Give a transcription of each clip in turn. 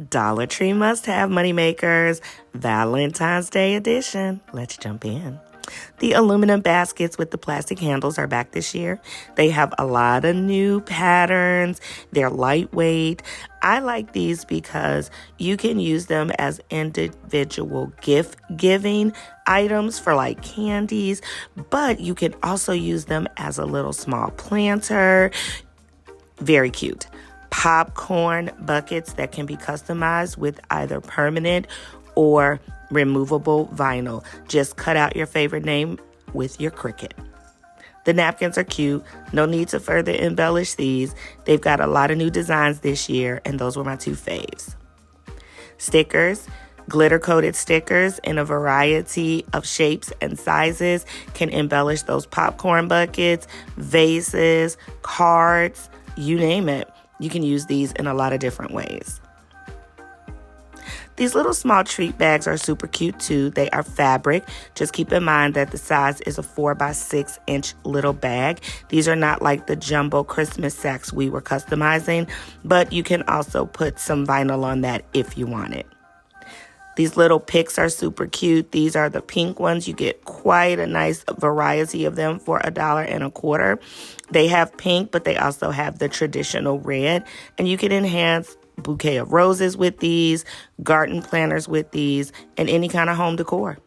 Dollar Tree must-have moneymakers, Valentine's Day edition. Let's jump in. The aluminum baskets with the plastic handles are back this year. They have a lot of new patterns. They're lightweight. I like these because you can use them as individual gift-giving items for like candies, but you can also use them as a little small planter. Very cute. Popcorn buckets that can be customized with either permanent or removable vinyl. Just cut out your favorite name with your Cricut. The napkins are cute. No need to further embellish these. They've got a lot of new designs this year, and those were my two faves. Stickers. Glitter-coated stickers in a variety of shapes and sizes can embellish those popcorn buckets, vases, cards, you name it. You can use these in a lot of different ways. These little small treat bags are super cute too. They are fabric. Just keep in mind that the size is a 4x6 inch little bag. These are not like the jumbo Christmas sacks we were customizing, but you can also put some vinyl on that if you want it. These little picks are super cute. These are the pink ones. You get quite a nice variety of them for $1.25. They have pink, but they also have the traditional red. And you can enhance bouquet of roses with these, garden planters with these, and any kind of home decor.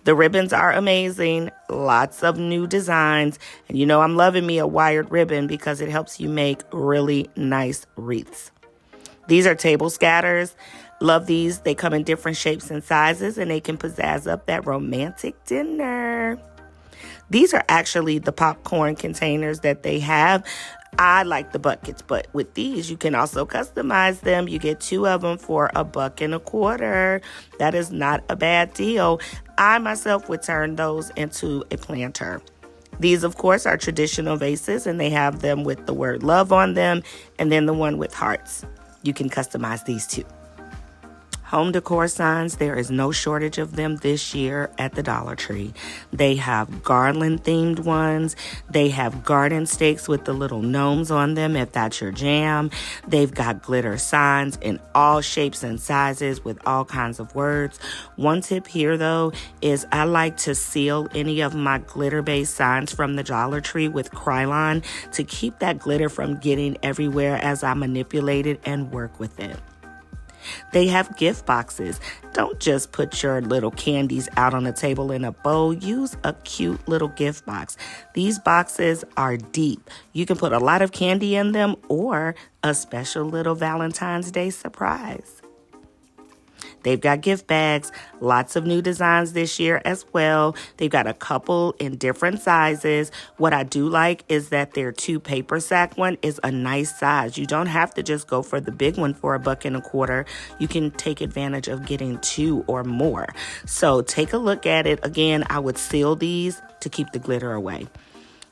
The ribbons are amazing. Lots of new designs. And you know I'm loving me a wired ribbon because it helps you make really nice wreaths. These are table scatters. Love these. They come in different shapes and sizes, and they can pizzazz up that romantic dinner. These are actually the popcorn containers that they have. I like the buckets, but with these, you can also customize them. You get 2 of them for $1.25. That is not a bad deal. I myself would turn those into a planter. These, of course, are traditional vases, and they have them with the word love on them, and then the one with hearts. You can customize these too. Home decor signs, there is no shortage of them this year at the Dollar Tree. They have garland-themed ones. They have garden stakes with the little gnomes on them, if that's your jam. They've got glitter signs in all shapes and sizes with all kinds of words. One tip here, though, is I like to seal any of my glitter-based signs from the Dollar Tree with Krylon to keep that glitter from getting everywhere as I manipulate it and work with it. They have gift boxes. Don't just put your little candies out on the table in a bowl. Use a cute little gift box. These boxes are deep. You can put a lot of candy in them or a special little Valentine's Day surprise. They've got gift bags, lots of new designs this year as well. They've got a couple in different sizes. What I do like is that their 2 paper sack one is a nice size. You don't have to just go for the big one for $1.25. You can take advantage of getting 2 or more. So take a look at it. Again, I would seal these to keep the glitter away.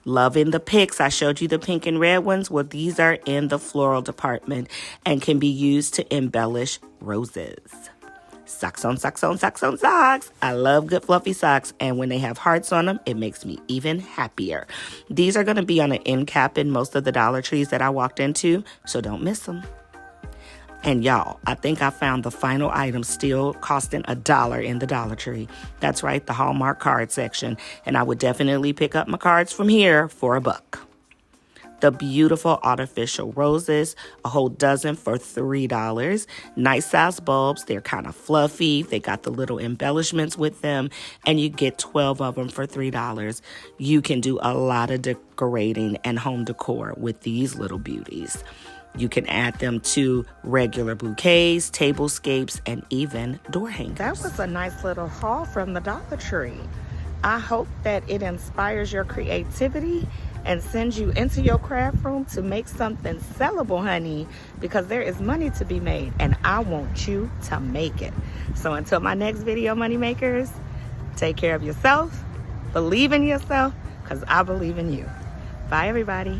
Loving the picks. I showed you the pink and red ones. Well, these are in the floral department and can be used to embellish roses. Socks on socks on socks on socks. I love good fluffy socks, and when they have hearts on them, it makes me even happier. These are going to be on an end cap in most of the Dollar Trees that I walked into, so don't miss them. And y'all, I think I found the final item still costing $1 in the Dollar Tree. That's right, the Hallmark card section, and I would definitely pick up my cards from here for $1. The beautiful artificial roses, a whole dozen for $3. Nice size bulbs. They're kind of fluffy. They got the little embellishments with them, and you get 12 of them for $3. You can do a lot of decorating and home decor with these little beauties. You can add them to regular bouquets, tablescapes, and even door hangers. That was a nice little haul from the Dollar Tree. I hope that it inspires your creativity and sends you into your craft room to make something sellable, honey, because there is money to be made, and I want you to make it. So until my next video, money makers, take care of yourself, believe in yourself, because I believe in you. Bye, everybody.